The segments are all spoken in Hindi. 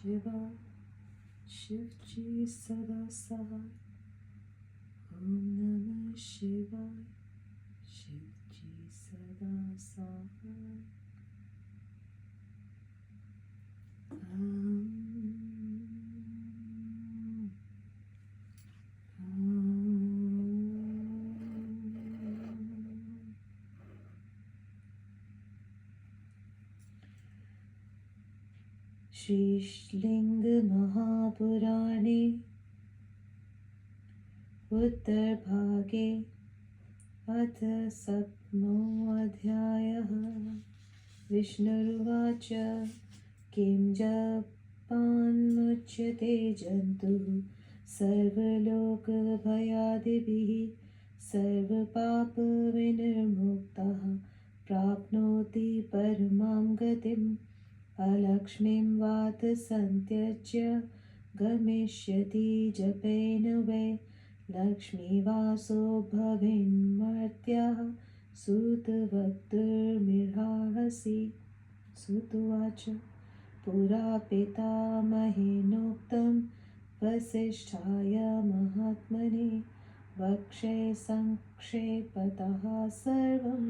शिवाय शिवजी सदा सहाय। ओम नमः शिवाय शिवजी सदा सहाय। श्रीलिंग महापुराणे उत्तरभागे अथ सप्तमोऽध्यायः। विष्णुरुवाच किं जपान्मुच्यते जन्तुः सर्वलोकभयादिभिः सर्वपापविनिर्मुक्तः प्राप्नोति परमां गतिम्। अलक्ष्मीं वात संत्यज्य गमिष्यति जपेन वै लक्ष्मीवासो भवेन्मर्त्याः सुतवक्तुर्मिहांसि। सुतुवाच पुरा पितामहेनोक्तं वसिष्ठाय महात्मने वक्ष्ये संक्षेपतः सर्वं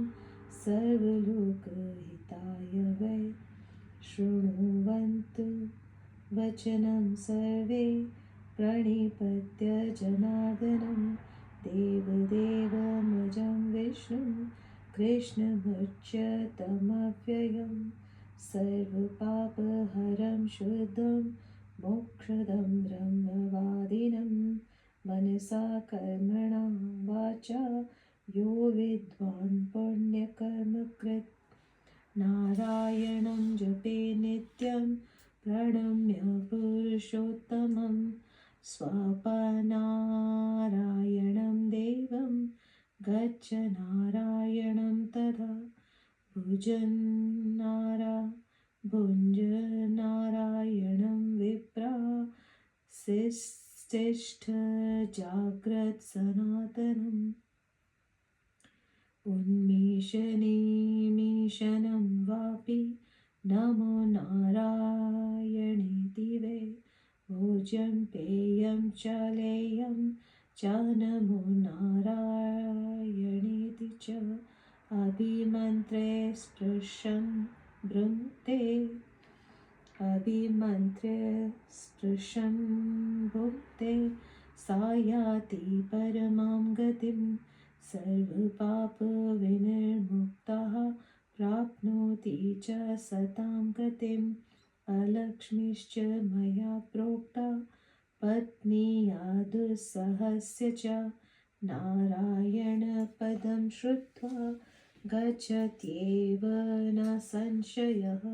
सर्वलोकहिताय वै। शृण्वन्तु वचनं सर्वे प्रणिपत्य जनार्दनं देवदेवमजं विष्णुं कृष्णमच्युतमव्ययं सर्वपापहरं शुद्धं मोक्षदं ब्रह्मवादिनं मनसा कर्मणा वाचा यो विद्वान् पुण्यकर्मकृत् नारायणं जपे नित्यं प्रणम्य पुरुषोत्तमं स्वापनारायणं देवं गच्छ नारायणं तदा भुञ्जनारायणं विप्रा सिष्ठ जाग्रत् सनातनम्। उन्मीषनिमीशनं वापि नमो नारायणेति वै भोज्यं पेयं च लेयं च नमो नारायणेति च अभिमन्त्रे स्पृशं भुङ्क्ते सा याति परमां गतिम्। सर्वपापविनिर्मुक्तः प्राप्नोति च सतां गतिम्। अलक्ष्मीश्च मया प्रोक्ता पत्न्यादुस्सहस्य च नारायणपदं श्रुत्वा गच्छत्येव न संशयः।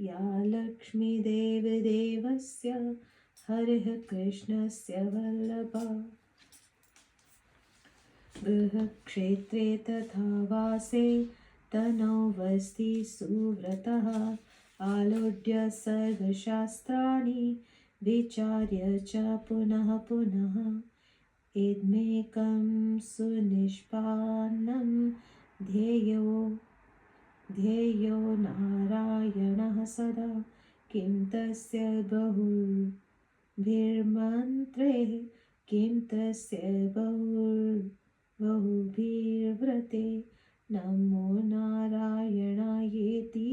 या लक्ष्मी देवदेवस्य हरिः कृष्णस्य वल्लभा गृहक्षेत्रे तथा वासे तनौ वस्ति सुव्रतः आलोड्य सर्वशास्त्राणि विचार्य च पुनः पुनः इदमेकं सुनिष्पन्नं ध्येयो नारायणः सदा। किं तस्य बहुभिर्मन्त्रैः किं तस्य बहुभिर्व्रते नमो नारायणायेति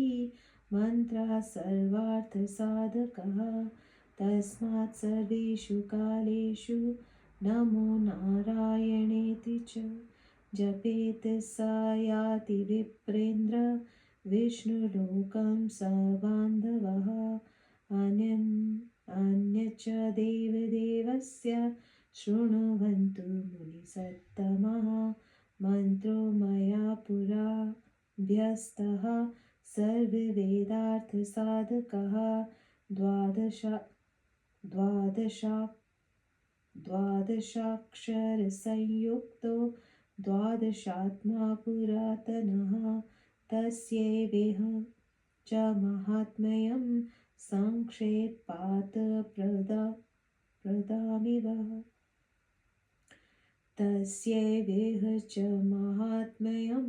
मन्त्रः सर्वार्थसाधकः। तस्मात् सर्वेषु कालेषु नमो नारायणेति च जपेत् स याति विप्रेन्द्र विष्णुलोकं स बान्धवः। अन्यच्च देवदेवस्य शृण्वन्तु मुनिसत्तमः मन्त्रो मया पुराभ्यस्तः सर्ववेदार्थसाधकः। द्वादशाक्षरसंयुक्तो द्वादशात्मा पुरातनः तस्यैवेह च माहात्म्यं संक्षेपात् प्रदामि वः। तस्यैवेह च माहात्म्यं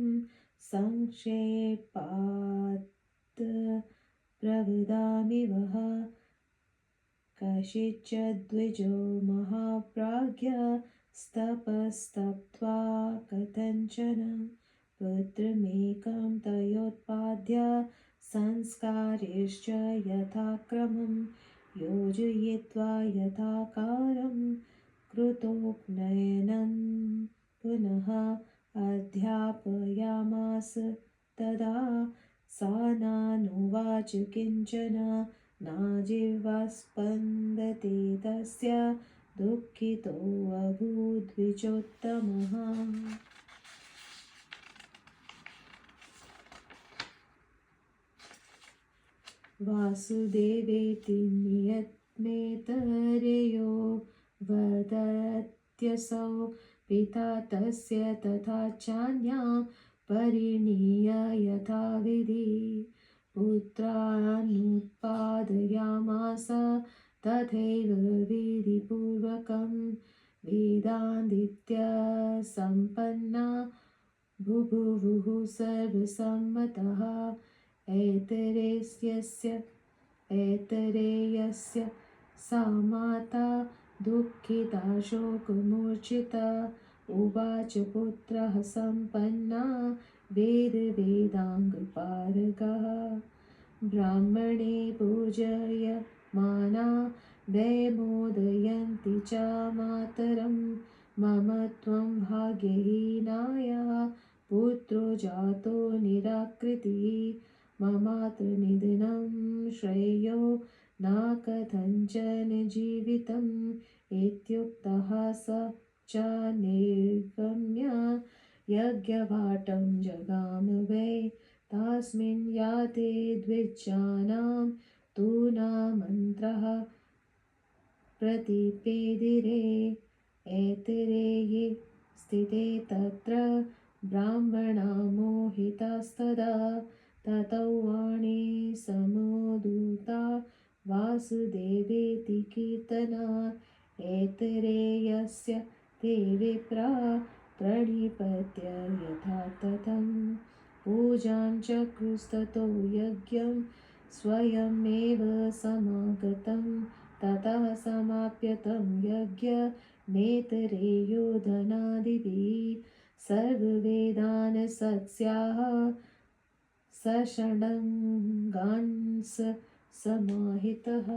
संक्षेपात् प्रवदामि वः। कश्चिद्द्विजो महाप्राज्ञस्तपस्तप्त्वा कथञ्चन पुत्रमेकं तयोत्पाद्य संस्कारेश्च यथाक्रमं योजयित्वा यथाकारं कृतोपनयनं पुनः अध्यापयामास तदा सा नानुवाच किञ्चन नाजिह्वास्पन्दते तस्य दुःखितोऽभूद्विजोत्तमः। वासुदेवेति नियतमेतरेयो वदत्यसौ पिता तस्य तथा चान्यां परिणीय यथाविधि पुत्रानुत्पादयामास तथैव विधिपूर्वकं वेदान्तित्यसम्पन्ना बुभुवुः सर्वसम्मतः ऐतरेयस्य सा माता दुःखिता शोकमूर्छिता उवाच पुत्रः सम्पन्ना वेदाङ्गपारगः ब्राह्मणे पूजयमाना वैमोदयन्ति च मातरं मम त्वं भाग्यहीनाया पुत्रो जातो निराकृतिः ममात्र निधनं श्रेयो न कथञ्चन जीवितम् इत्युक्तः स च निर्गम्य यज्ञवाटं जगाम वै तस्मिन् याते द्विजानां तु न मन्त्रः प्रतिपेदिरे ऐतरेये स्थिते तत्र ब्राह्मणा मोहितास्तदा ततो वाणी समुदूता वासुदेवेति कीर्तना ऐतरेयस्य ते विप्रा प्रणिपत्य यथा ततं पूजां चक्रुस्ततो यज्ञं स्वयमेव समागतं ततः समाप्य तं यज्ञमेतरेयो धनादिभिः सर्ववेदान् सत्स्याः सषडङ्गान्स समाहितः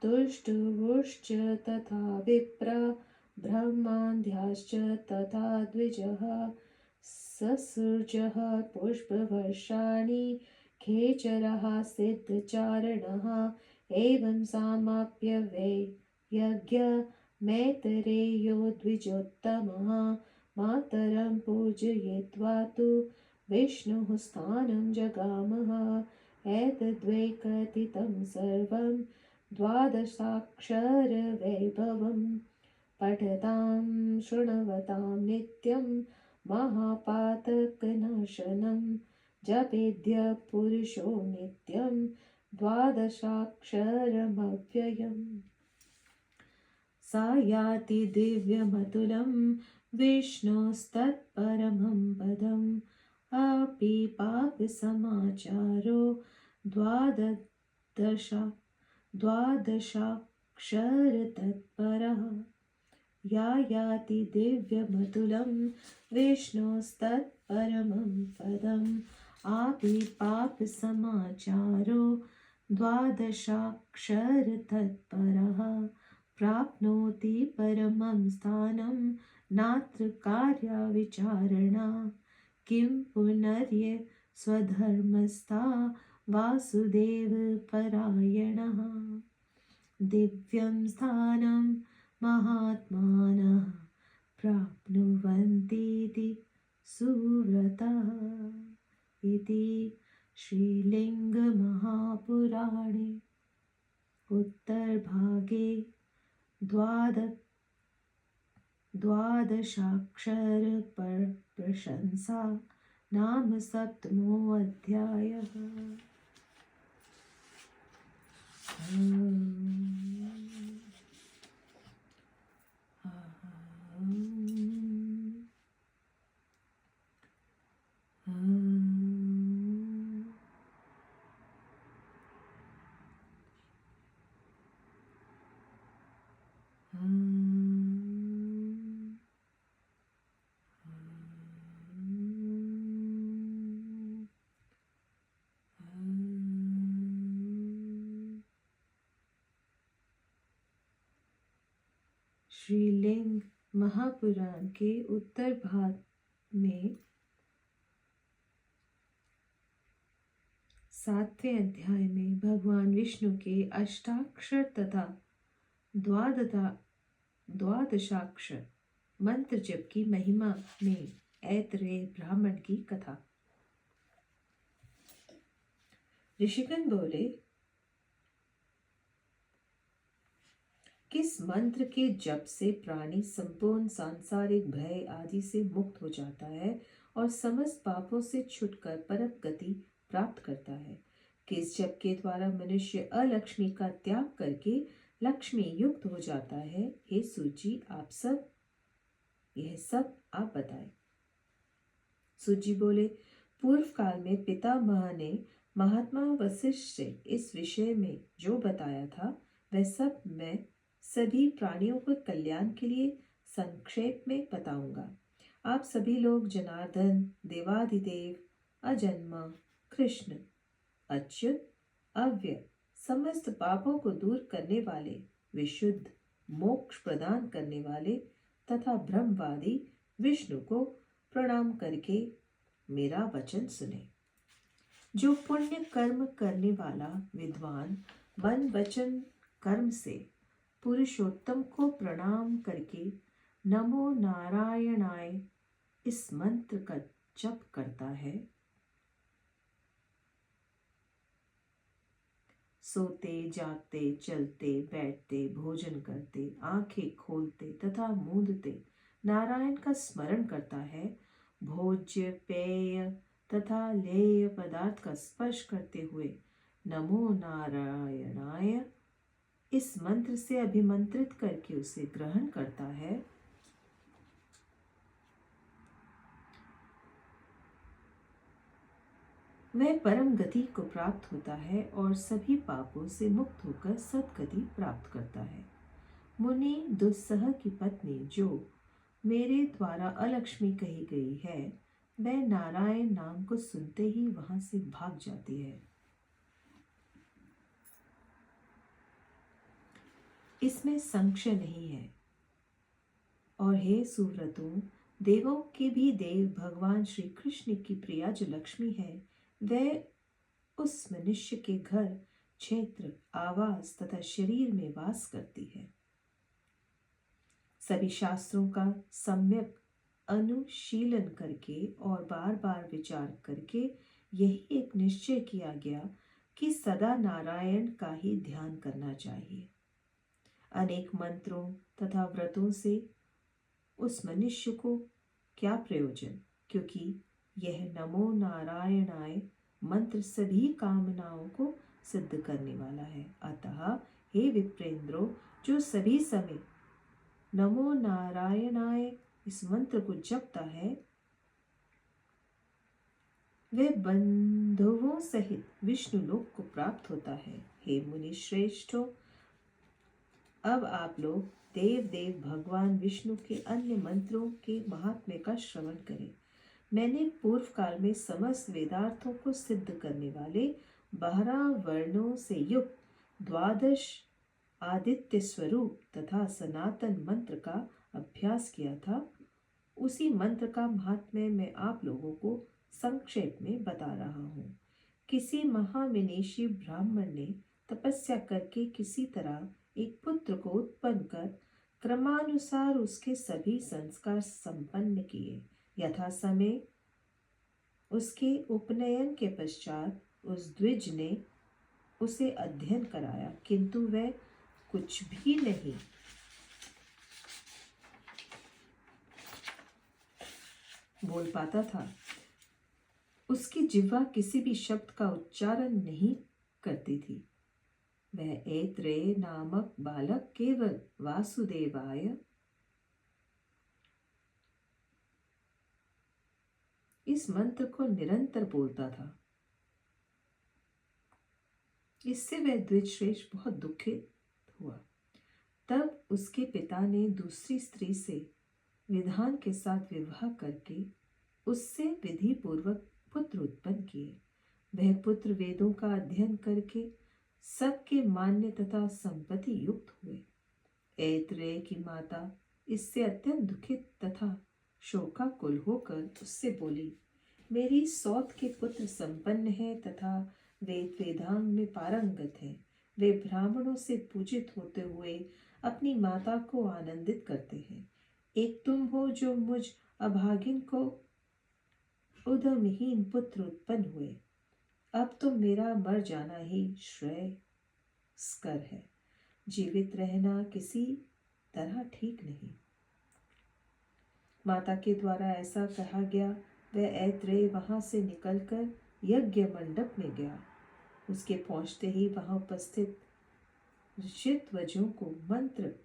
तुष्टुवुश्च तथा विप्रा ब्रह्माद्याश्च तथा द्विजः ससृजः पुष्पवर्षाणि खेचरः सिद्धचारणः एवं समाप्य वै यज्ञमैतरेयो द्विजोत्तमः मातरं पूजयित्वा तु विष्णुः स्थानं जगामः एतद्वै कथितं सर्वं द्वादशाक्षरवैभवं पठतां शृण्वतां नित्यं महापातकनाशनं जपेद्य पुरुषो नित्यं द्वादशाक्षरमव्ययम् सा याति दिव्यमतुलं विष्णोस्तत्परमं पदम् अपि पापसमाचारो द्वादशाक्षरतत्परः या याति दिव्यमतुलं विष्णोस्तत्परमं पदम् अपि पापसमाचारो द्वादशाक्षरतत्परः प्राप्नोति परमं स्थानं नात्र कार्याविचारणा किं पुनर्य स्वधर्मस्था वासुदेवपरायणः दिव्यं स्थानं महात्मानः प्राप्नुवन्तीति सुव्रतः इति श्रीलिङ्गमहापुराणे उत्तरभागे द्वादशाक्षर प्रशंसा नाम सप्तमोऽध्यायः। श्रीलिंग महापुराण के उत्तर भाग में 7वें अध्याय में भगवान विष्णु के अष्टाक्षर तथा द्वादशाक्षर मंत्र जप की महिमा में ऐतरेय ब्राह्मण की कथा। ऋषिगण बोले, किस मंत्र के जप से प्राणी संपूर्ण सांसारिक भय आदि से मुक्त हो जाता है और समस्त पापों से छुटकर परम गति प्राप्त करता है? किस जप के द्वारा मनुष्य अलक्ष्मी का त्याग करके लक्ष्मी युक्त हो जाता है? हे सूजी, यह सब आप बताएं। सूजी बोले, पूर्व काल में पितामह ने महात्मा वशिष्ठ से इस विषय में जो बताया था वह सब मैं सभी प्राणियों के कल्याण के लिए संक्षेप में बताऊंगा। आप सभी लोग जनार्दन, देवादिदेव, अजन्मा, कृष्ण, अच्युत, अव्यय, समस्त पापों को दूर करने वाले, विशुद्ध, मोक्ष प्रदान करने वाले तथा ब्रह्मवादी विष्णु को प्रणाम करके मेरा वचन सुने। जो पुण्य कर्म करने वाला विद्वान मन वचन कर्म से पुरुषोत्तम को प्रणाम करके नमो नारायणाय इस मंत्र का जप करता है, सोते जागते, चलते बैठते, भोजन करते, आंखें खोलते तथा मूंदते नारायण का स्मरण करता है, भोज्य, पेय तथा लेय पदार्थ का स्पर्श करते हुए नमो नारायणाय इस मंत्र से अभिमंत्रित करके उसे ग्रहण करता है, वह परम गति को प्राप्त होता है और सभी पापों से मुक्त होकर सद्गति प्राप्त करता है। मुनि दुस्सह की पत्नी जो मेरे द्वारा अलक्ष्मी कही गई है, वह नारायण नाम को सुनते ही वहां से भाग जाती है। इसमें संशय नहीं है। और हे सुव्रतों, देवों के भी देव भगवान श्री कृष्ण की प्रिया जो लक्ष्मी है, वह उस मनुष्य के घर, क्षेत्र, आवास तथा शरीर में वास करती है। सभी शास्त्रों का सम्यक अनुशीलन करके और बार बार विचार करके यही एक निश्चय किया गया कि सदा नारायण का ही ध्यान करना चाहिए। अनेक मंत्रों तथा व्रतों से उस मनुष्य को क्या प्रयोजन, क्योंकि यह नमो नारायणाय मंत्र सभी कामनाओं को सिद्ध करने वाला है। अतः हे विप्रेंद्रो, जो सभी समय नमो नारायणाय इस मंत्र को जपता है, वह बंधुओं सहित विष्णु लोक को प्राप्त होता है। हे मुनि श्रेष्ठों, अब आप लोग देव भगवान विष्णु के अन्य मंत्रों के महात्म्य का श्रवण करें। मैंने पूर्व काल में समस्त वेदार्थों को सिद्ध करने वाले 12 वर्णों से युक्त 12 आदित्य स्वरूप तथा सनातन मंत्र का अभ्यास किया था। उसी मंत्र का महात्म्य मैं आप लोगों को संक्षेप में बता रहा हूँ। किसी महाविनेशी ब्राह्मण ने तपस्या करके किसी तरह एक पुत्र को उत्पन्न कर क्रमानुसार उसके सभी संस्कार संपन्न किए। यथा समय उसके उपनयन के पश्चात उस द्विज ने उसे अध्ययन कराया, किंतु वह कुछ भी नहीं बोल पाता था। उसकी जिह्वा किसी भी शब्द का उच्चारण नहीं करती थी। वह ऐतरेय नामक बालक केवल वासुदेवाय इस मंत्र को निरंतर बोलता था। इससे वह द्विजश्रेष्ठ बहुत दुखित हुआ। तब उसके पिता ने दूसरी स्त्री से विधान के साथ विवाह करके उससे विधि पूर्वक पुत्र उत्पन्न किए। वह पुत्र वेदों का अध्ययन करके सबके मान्य तथा संपत्ति युक्त हुए। ऐत्रेय की माता इससे अत्यंत दुखित तथा शोकाकुल होकर उससे बोली, मेरी सौत के पुत्र संपन्न है तथा वेद वेदांग में पारंगत है। वे ब्राह्मणों से पूजित होते हुए अपनी माता को आनंदित करते हैं। एक तुम हो जो मुझ अभागिन को उदमहीन पुत्र उत्पन्न हुए। अब तो मेरा मर जाना ही श्रेयस्कर है। जीवित रहना किसी तरह ठीक नहीं। माता के द्वारा ऐसा कहा गया। वह ऐत्रेय वहां से निकलकर यज्ञ मंडप में गया। उसके पहुंचते ही वहां उपस्थित ऋषिध्वजों को मंत्र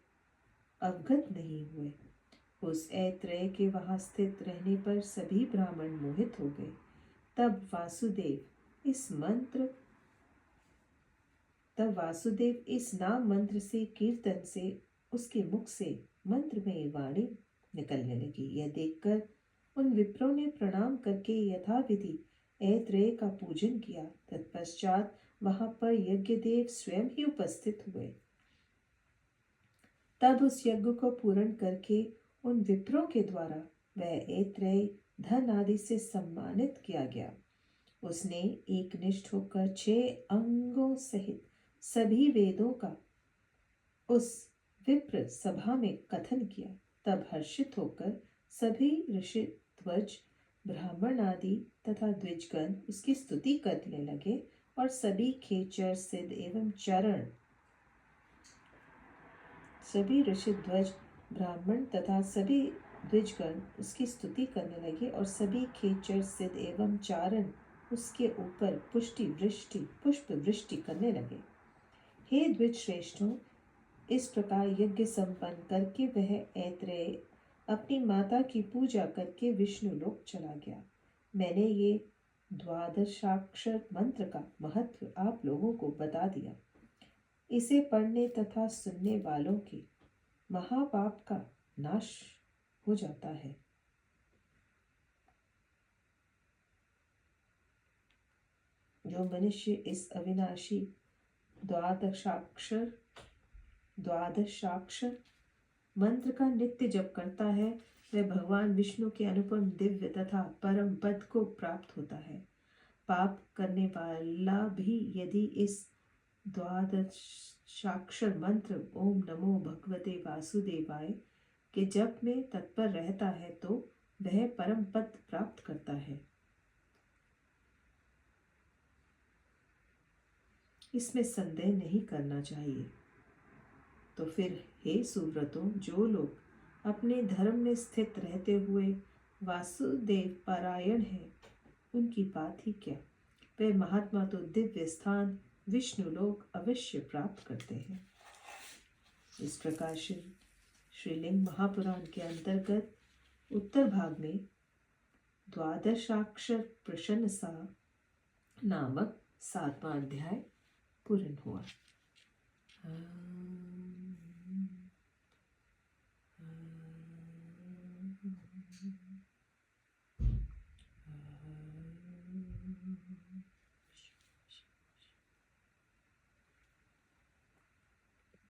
अवगत नहीं हुए। उस ऐत्रेय के वहां स्थित रहने पर सभी ब्राह्मण मोहित हो गए। तब वासुदेव इस नाम मंत्र से कीर्तन से उसके मुख से मंत्रमयी वाणी निकलने लगी। यह देखकर उन विप्रों ने प्रणाम करके यथाविधि ऐत्रेय का पूजन किया। तत्पश्चात वहां पर यज्ञदेव स्वयं ही उपस्थित हुए। तब उस यज्ञ को पूर्ण करके उन विप्रों के द्वारा वह ऐत्रेय धन आदि से सम्मानित किया गया। उसने एक निष्ठ होकर 6 अंगों सहित सभी वेदों का उस विप्र सभा में कथन किया। तब हर्षित होकर सभी ऋषि ध्वज ब्राह्मण आदि तथा द्विजगण उसकी स्तुति करने लगे और सभी खेचर सिद्ध एवं चरण सभी ऋषि ध्वज ब्राह्मण तथा सभी द्विजगण उसकी स्तुति करने लगे और सभी खेचर सिद्ध एवं चारण उसके ऊपर पुष्प वृष्टि करने लगे। हे द्विज श्रेष्ठों, इस प्रकार यज्ञ संपन्न करके वह ऐत्रेय अपनी माता की पूजा करके विष्णु लोक चला गया। मैंने ये द्वादशाक्षर मंत्र का महत्व आप लोगों को बता दिया। इसे पढ़ने तथा सुनने वालों के महापाप का नाश हो जाता है। जो मनुष्य इस अविनाशी द्वादशाक्षर मंत्र का नित्य जप करता है, वह भगवान विष्णु के अनुपम दिव्य तथा परम पद को प्राप्त होता है। पाप करने वाला भी यदि इस द्वादशाक्षर मंत्र ओम नमो भगवते वासुदेवाय के जप में तत्पर रहता है तो वह परम पद प्राप्त करता है। इसमें संदेह नहीं करना चाहिए। तो फिर हे सुव्रतों, जो लोग अपने धर्म में स्थित रहते हुए वासुदेव पारायण है, उनकी बात ही क्या। वे महात्मा तो दिव्य स्थान विष्णु लोक अवश्य प्राप्त करते हैं। इस प्रकार श्रीलिंग महापुराण के अंतर्गत उत्तर भाग में द्वादशाक्षर प्रशंसा नामक 7वां अध्याय पूर्ण हुआ।